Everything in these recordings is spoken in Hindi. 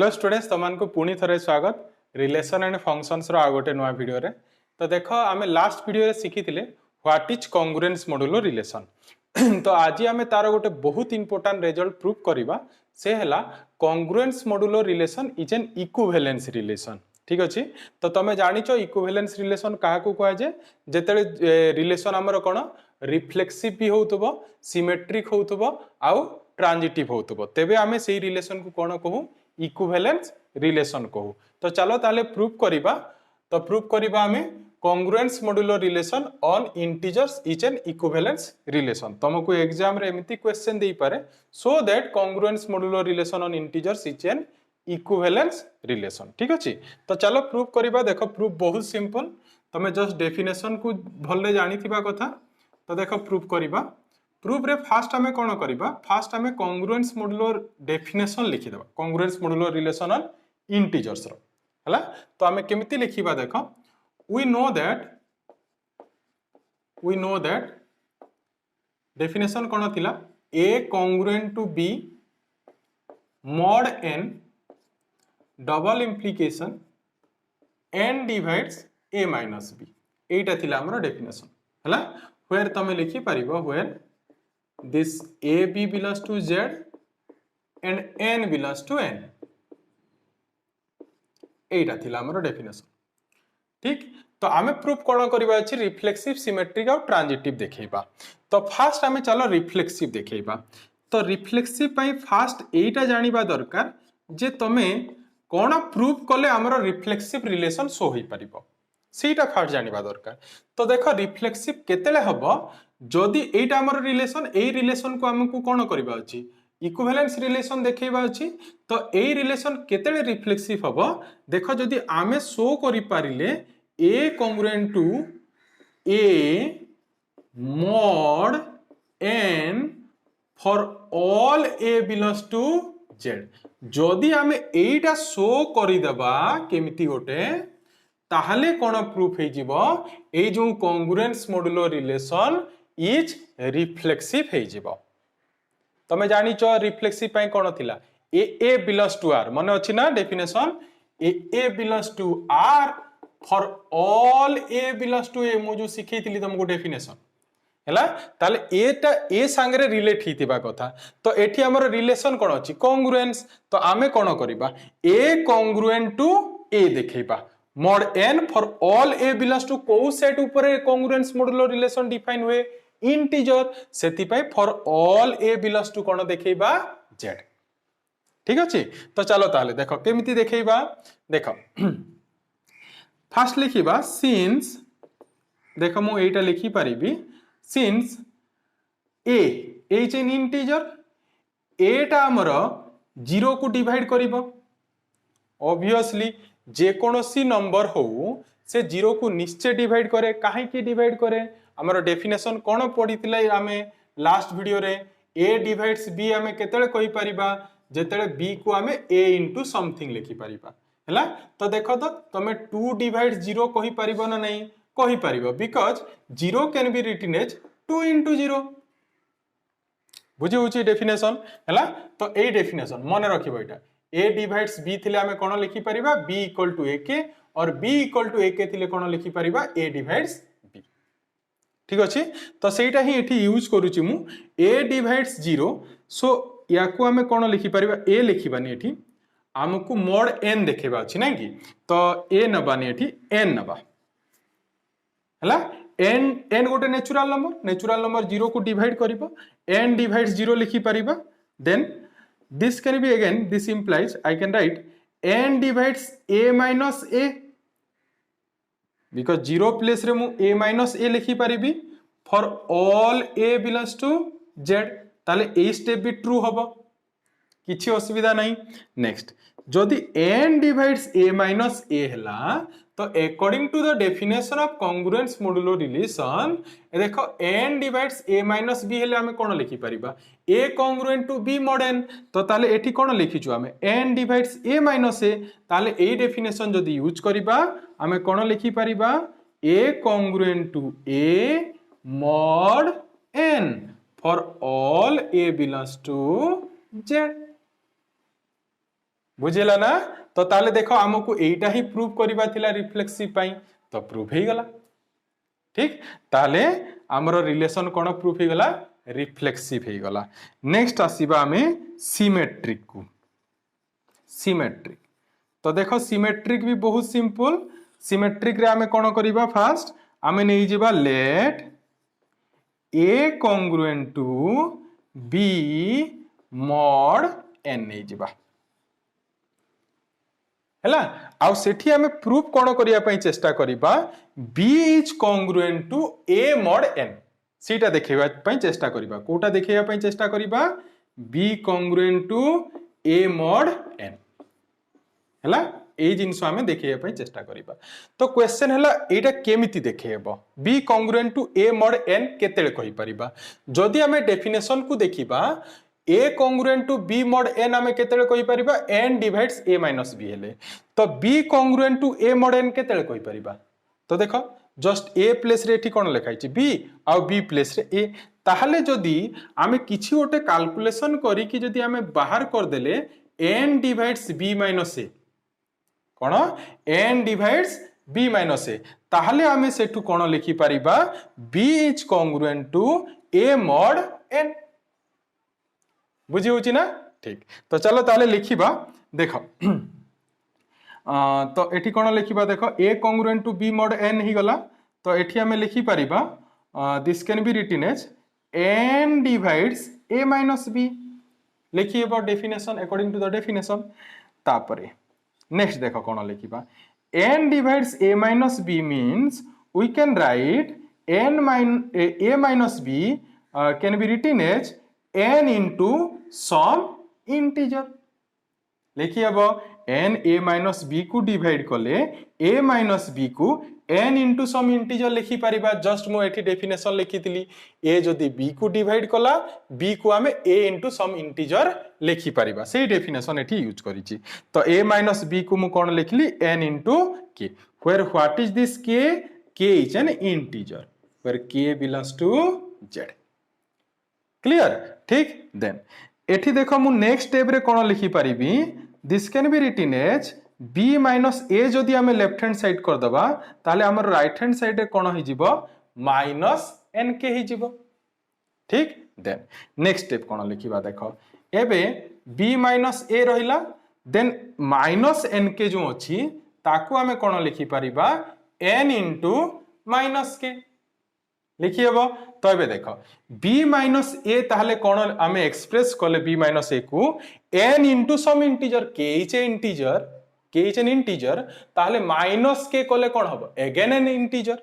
हेलो स्टूडेंट्स तुमको पुणी थरे स्वागत रिलेशन एंड फंक्शंस रो आ गोटे नुआ वीडियो रे। तो देख आम लास्ट वीडियो शिखी what is congruence modulo relation. तो आज आम तार गोटे बहुत इंपोर्टेंट रिजल्ट प्रूव करवा से हला congruence modulo relation is an equivalence relation. ठीक अच्छे। तो तुम जानिच इक्विवेलेंस रिलेशन क्या कह जाए जिते रिलेशन आमर कौन रिफ्लेक्सिव भी होतबो सिमेट्रिक होतबो आउ ट्रांजिटिव होतबो तेबे आमे सेही रिलेशन को कौन कहू इक्विवेलेंस रिलेशन कहू। तो चलो ताले प्रूव करिबा। तो प्रूव करिबा आमे congruence modulo relation on integers is an equivalence relation. तुमको एग्जाम रे एमिति क्वेश्चन देई पारे so that congruence modulo relation on integers is an equivalence relation. ठीक अछि। तो चलो प्रूव करिबा। देखो प्रूफ बहुत सिंपल तमे जस्ट डेफिनेशन को भले जानि थिबा कथा। तो देखो प्रूफ करिबा। प्रूफ रे फास्ट आमे कोन करिबा फास्ट आमे कांग्रुएंस मॉड्यूलो डेफिनेशन लिखि देबा कांग्रुएंस मॉड्यूलो रिलेशन ऑन इंटीजर्स रो हला। तो आमे केमिति लिखिबा देखो वी नो दैट डेफिनेशन कोन थिला a congruent to b mod n double implication n divides a minus b एटा थिला हमरो डेफिनेशन हला। where तमे लिखि परिबो where this AB belongs to Z and N belongs to N एटा थिला हमरो डेफिनेशन। ठीक। तो आमे प्रूफ कोन करबा अछि रिफ्लेक्सिव सिमेट्रिक और ट्रांजिटिव देखैबा। तो फास्ट आमे चलो रिफ्लेक्सिव देखैबा। तो रिफ्लेक्सिव पई फास्ट एटा जानिबा दरकार जे तमे कोन प्रूफ कले हमरो रिफ्लेक्सिव रिलेशन शो होई परिबो सेटा फास्ट जानिबा दरकार। तो देखो रिफ्लेक्सिव केतेले हबो जदि एटा हमर रिलेशन ए रिलेशन को हमकु कोन करबा अछि इक्विवेलेंस रिलेशन देखैबा अछि। तो ए रिलेशन केतेले रिफ्लेक्सिव हबो देखो जदि आमे शो करि पारिले a congruent to a mod n for all a belongs to Z. जदि आमे एटा शो करि देबा केमिति गोटे ताहले कोन प्रूफ हे जिवो ए जो कांग्रुएंस मॉड्यूलो रिलेशन इज रिफ्लेक्सिव हे जिवो। तमे जानिच रिफ्लेक्सिव पई कोन थिला ए बिलोंग्स टू आर माने अछि ना definition a belongs to R for all a belongs to a मु जो सिखैतिली तुमको डेफिनेशन हला। ताले एटा ए संगे रिलेट हितिबा कथा। तो एठी हमर रिलेशन कोन अछि कांग्रुएंस। तो आमे कोन करिबा ए कांग्रुएंट टू ए देखैबा mod n for all a belongs to को सेट ऊपर कांग्रुएंस मॉड्यूलो रिलेशन डिफाइन हुए इंटीजर सेति पई for all a belongs to कोन देखैबा z। ठीक अछि। तो चलो ताले देखो केमिति देखैबा। देखो फास्ट लिखिबा सिंस देखो मु एटा लिखि परिबी since a is an integer एटा हमर 0 को डिवाइड करिवो ऑब्वियसली जे कोनोसी नंबर हो से 0 को निश्चय डिवाइड करे काहे की डिवाइड करे हमर डेफिनेशन कोन पडितिले आमे लास्ट वीडियो रे a डिवाइड्स b आमे केतले कहि परिबा जेतले b को आमे a इनटू समथिंग लिखि परिबा हला। तो देखो तो तमे 2 डिवाइड्स 0 कहि परिबो ना नहीं कहि परिबो because 0 can be written as 2 into 0 बुझी होची डेफिनेशन हला। तो ए डेफिनेशन मन रखिबो एटा a डिवाइड्स b थिले आमे कोन लिखि परिबा b इक्वल टू ak और b इक्वल टू ak थिले कोन लिखि परिबा a डिवाइड्स b। ठीक अछि। तो सेटा ही एठी यूज करूची मु a डिवाइड्स 0 सो याकू आमे कोन लिखि परिबा a लिखिबानी एठी हमकु mod n देखेबा अछि नै कि। तो a नबानी एठी n नबा हला। n गोटे नेचुरल नंबर 0 को डिवाइड करिबो n डिवाइड्स 0 लिखि परिबा then this can be again this implies I can write n divides a minus a because 0 place रे मु a minus a लिखि परिबी for all a belongs to z ताले ए स्टेप भी ट्रू हबो किछि असुविधा नहीं। नेक्स्ट जदि n divides a minus a हला तो according to the definition of congruence modulo relation देखो n divides a minus b हेले हमें कोन लिखि परिबा a congruent to b mod n। तो ताले एठी कोन लिखिछु हमें n divides a minus a ताले ए डेफिनेशन जदि यूज करिबा हमें कोन लिखि परिबा a congruent to a mod n for all a belongs to z। बुझिला ना। तो ताले देखो हमको एटा ही प्रूव करबा थिला रिफ्लेक्सिव पाई, तो प्रूफ हे गला। ठीक, ताले हमरो रिलेशन कोन प्रूफ हे गला, रिफ्लेक्सिव हे गला। नेक्स्ट आसीबा हमें सिमेट्रिक को। सिमेट्रिक तो देखो सिमेट्रिक भी बहुत सिंपल। सिमेट्रिक रे हमें कोन करिबा, फास्ट हमें नहीं जिबा let a congruent to b mod n नहीं जिबा हैला। आउ सेठी हमें प्रूफ कोन करिया पई चेष्टा करिबा, b is congruent to a mod n, सीटा देखैबा पई चेष्टा करिबा। कोटा देखैबा पई चेष्टा करिबा, b congruent to a mod n हैला। ए जिंस हमें देखैबा पई चेष्टा करिबा। तो क्वेश्चन हैला एटा केमिति देखैबो, b congruent to a mod n केतेले कहि परिबा। जदि हमें डेफिनेशन को देखिबा, a congruent to b mod n हमें केतेले कहि परिबा, n divides a minus b हेले। तो b congruent to a mod n केतेले कहि परिबा। तो देखो जस्ट ए प्लेस रे एठी कोन लिखाई छि बी, आ बी प्लेस रे ए। ताहले जदि हमें किछि ओटे कैलकुलेशन करी कि जदि हमें बाहर कर देले n divides b minus a, कोन n divides b minus a, ताहले हमें सेठु कोन लिखि परिबा, b is congruent to a mod n. बुझी होची ना। ठीक, तो चलो ताले लिखिबा। देखो तो एठी कोन लिखिबा, देखो a congruent to b mod n ही गला। तो एठी हमें लिखि परिबा, this can be written as n divides a minus b. लिखिबा definition according to the definition. तापरे नेक्स्ट देखो कोन लिखिबा, n divides a minus b means we can write a minus b can be written as n into some integer। लिखिए अब n a minus b को डिवाइड कले a minus b को n into some integer लिखि परिबा। जस्ट मो एठी डेफिनेशन लिखि थिली, a जदी b को डिवाइड कला, b को हमें a into some integer लिखि परिबा। सेही डेफिनेशन एठी यूज करिछि। तो a minus b को मु कोन लिखली, n into k, where what is this k, k is an integer where k belongs to z। क्लियर। ठीक, देन एठी देखो मु नेक्स्ट स्टेप रे कोन लिखि परिबी, this can be written as b minus a। जदि हमें लेफ्ट हैंड साइड कर दबा, ताले हमर राइट हैंड साइड रे कोन हि जिवो, माइनस nk हि जिवो। ठीक, देन नेक्स्ट स्टेप कोन लिखिबा, देखो एबे b माइनस a रहिला, देन माइनस nk जो अछि ताकू हमें कोन लिखि परिबा, n into माइनस k लिखिएबो। तो एबे देखो b माइनस a ताहले कोन हमें एक्सप्रेस कले b माइनस a को n into some integer, k is a integer, k is an integer, ताहले माइनस k कले कोन हबो, अगेन एन इंटीजर।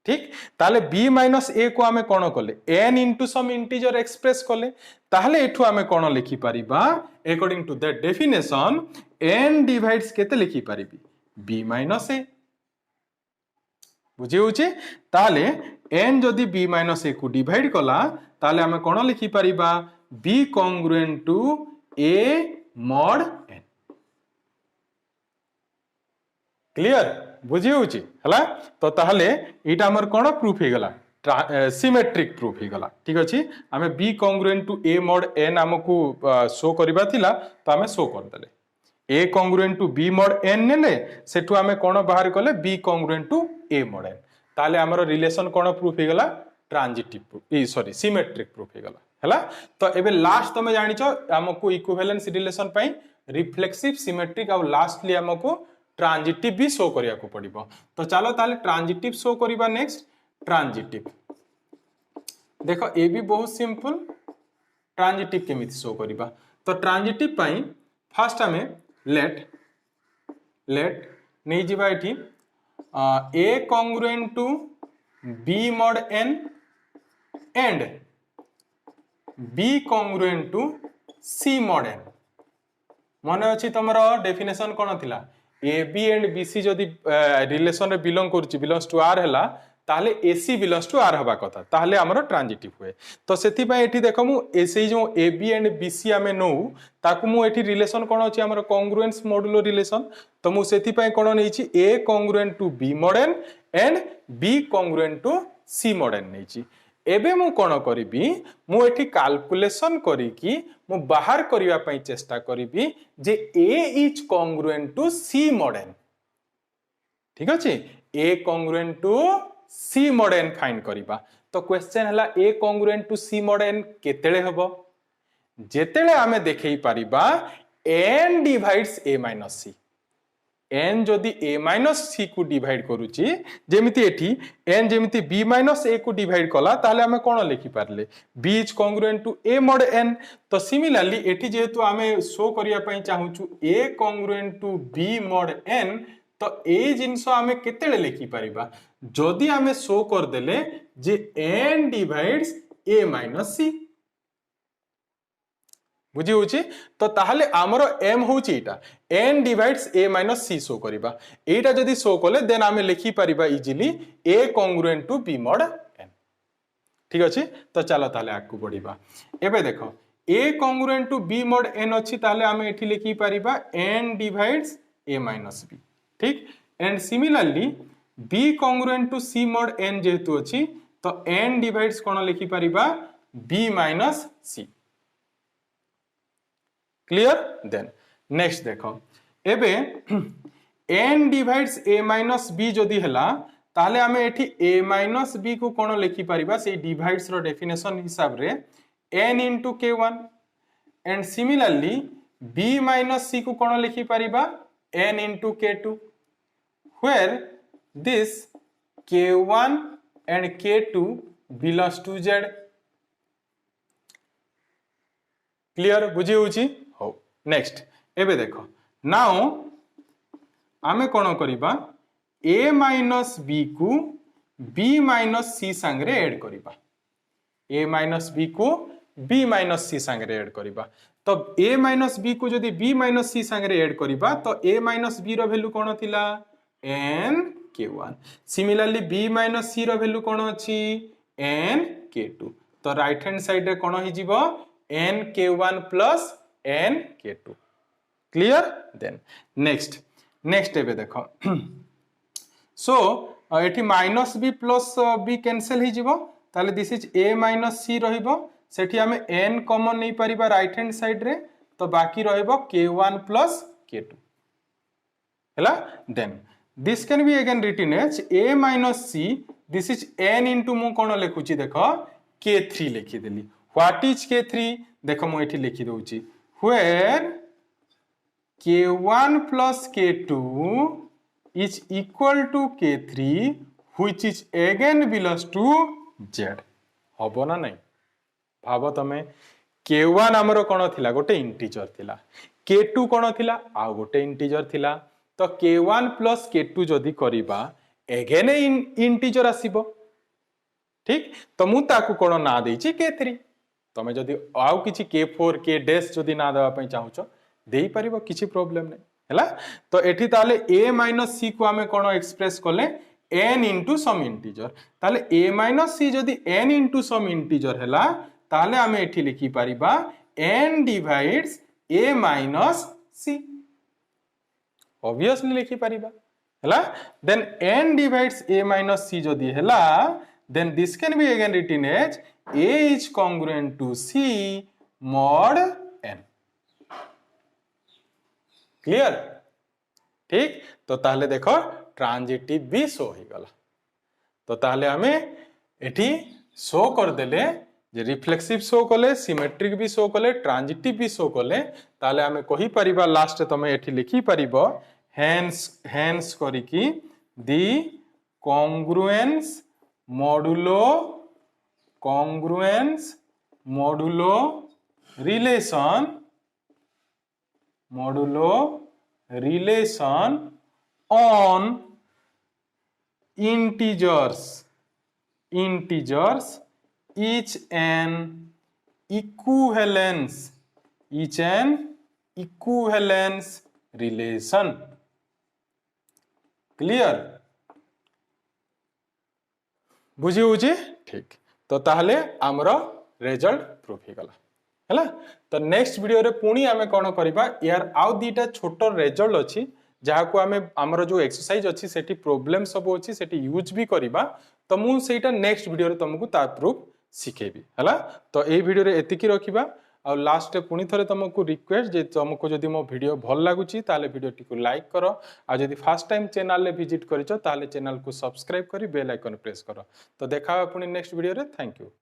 ठीक, ताहले b माइनस a को हमें कोन कले n into some integer express कले, ताहले एठु हमें कोन लिखि परिबा, according to that definition n divides केते लिखि परिबी, b माइनस a। बुझी होची। ताले n जदि b माइनस a को डिवाइड कला, ताले हमें कोन लिखि परिबा, b congruent to a mod n। Clear, बुझी होची हला। तो ताहले एटा हमर कोन प्रूफ हे गला, सिमेट्रिक प्रूफ हे गला। ठीक अछि, हमें b congruent to a mod n हमकु शो करबा थिला, तो हमें शो कर देले। a congruent to b mod n नेले, सेठु हमें कोन बाहर कले b congruent to a mod n। ताले हमर रिलेशन कोन प्रूफ हे गला, transitive proof, sorry symmetric proof हे गला हैला। तो एबे लास्ट तमे जानि छ हमकु इक्विवेलेंस रिलेशन पई रिफ्लेक्सिव, सिमेट्रिक और लास्टली हमकु ट्रांजिटिव भी शो करिया को पड़िबो। तो चलो ताले ट्रांजिटिव शो करिबा। नेक्स्ट ट्रांजिटिव देखो ए भी बहुत सिंपल। ट्रांजिटिव केमिति शो करिबा, तो ट्रांजिटिव पई फर्स्ट हमें लेट नहीं जिबा एठी a congruent to b mod n and b congruent to c mod n। मने अछि तमरो डेफिनेशन कोन थिला, a b and b c जदि रिलेशन रे बिलोंग्स टू आर हैला, ताहले a c belongs to R हबा कथा, ताहले हमरो ट्रांजिटिव हुए। तो सेति पय एठी देखो मु एसे जो a b and b c हमें नो, ताकू मु एठी रिलेशन कोन अछि हमरो कांग्रुएंस मॉडुलो रिलेशन। तो मु सेति पय कोन नै छि, a congruent to b mod n and b congruent to c mod n नै छि। एबे मु कोन करिबी मु एठी कैलकुलेशन करिकी मु बाहर करिया पई चेष्टा करिबी जे A is congruent to C mod n ठीक अछि A congruent to C mod n find करिबा तो क्वेश्चन हला A congruent to C mod n केतेले हबो जेतेले आमे देखै परिबा n divides A minus C n जदि a माइनस c को डिवाइड करूची जेमिति एठी n जेमिति b माइनस a को डिवाइड कला ताले हमें कोन लिखि पारले b is congruent to a mod n तो सिमिलरली एठी जेतु हमें शो करिया पई चाहूचु a congruent to b mod n तो ए जिंसो हमें केतेले लिखि परिबा जदि हमें शो कर देले जे n divides a minus c बुझी होची तो ताहले आमरो m होची एटा n divides a minus c show करिबा एटा जदी शो कले देन आमे लिखि परिबा easily a congruent to b mod n ठीक अछि तो चलो ताहले आकु बढ़िबा एबे देखो a congruent to b mod n अछि ताहले आमे एठी लिखि परिबा n divides a minus b ठीक and similarly b congruent to c mod n जेतु अछि तो n डिवाइड्स कोन लिखि परिबा b minus c clear then next देखो एबे n divides a minus b जदी हला ताले हमें एठी a माइनस b को कोन लिखि परिबा से डिवाइड्स रो डेफिनेशन हिसाब रे n into k1 and similarly b minus c को कोन लिखि परिबा n into k2 where this k1 and k2 belongs to z clear बुझी होची हो नेक्स्ट एबे देखो नाउ आमे कोन करिबा a माइनस b को b माइनस c संगे ऐड करिबा a माइनस b को b माइनस c संगे ऐड करिबा तो a माइनस b को जदी b माइनस c संगे ऐड करिबा तो a माइनस b रो वैल्यू कोन थिला n k1 similarly b minus c रो वैल्यू कोन अछि n k2 तो राइट हैंड साइड रे कोन हि जिवो n k1 plus n k2 clear then next एबे देखो सो एठी minus b plus b cancel हि जिवो ताले this is a minus c रहिबो सेठी हमें n कॉमन नै परिबा राइट हैंड साइड रे तो बाकी रहिबो k1 plus k2 हला then this can be again written as a minus c this is n into मु कोन लिखुची देखो k3 लिखि देली व्हाट इज k3 देखो मु एठी लिखि दोउची where k1 plus k2 is equal to k3 which is again belongs to z हबो ना नहीं भाबो तमे k1 हमरो कोन थिला गोटे इंटीजर थिला k2 कोन थिला आ गोटे इंटीजर थिला तो k1 plus k2 जदी करिबा अगेन इंटीजर आसीबो ठीक तो मु ताकू कोन ना देछि k3 तमे जदी आउ किछि k4 k डैश जदी ना देबा पई चाहूचो देई परिबो किछि प्रॉब्लम नै हला तो एठी ताले a माइनस c को हमें कोन एक्सप्रेस करले n into some integer ताले a माइनस c जदी n into some integer हला ताले हमें एठी लिखि परिबा n divides a minus c obviously लिखि परिबा हला then n divides a minus c जदी हला then this can be again written as a is congruent to c mod n clear ठीक तो ताहले देखो ट्रांजिटिव भी शो हो गला तो ताहले हमें एठी शो कर देले जे रिफ्लेक्सिव शो कले सिमेट्रिक भी शो कले ट्रांजिटिव भी शो कले ताहले हमें कहि परिबा लास्ट तमे एठी लिखि परिबो हेंस करिकी दी congruence modulo relation on integers each an equivalence relation clear बुझी होची ठीक तो ताहले हमरो रिजल्ट प्रूफ ही गला हैला तो नेक्स्ट वीडियो रे पुणी आमे कोन करबा यार आउ दीटा छोटो रिजल्ट अछि जहा को आमे हमरो जो एक्सरसाइज अछि सेठी प्रॉब्लम सब अछि सेठी यूज भी करबा तो मु सेटा नेक्स्ट वीडियो रे तुमको ता प्रूफ शिखेबी है। तो ये वीडियो रे एतिकी रखिबा। आ लास्ट पुणी थे तुमको रिक्वेस्ट जे तुमको जदि मो वीडियो भल लगुच वीडियो टी लाइक कर आ जदि फर्स्ट टाइम चैनल विजिट कर चैनल को सब्सक्राइब कर बेल आइकन प्रेस कर। तो देखा पुणी नेक्स्ट वीडियो रे। Thank you.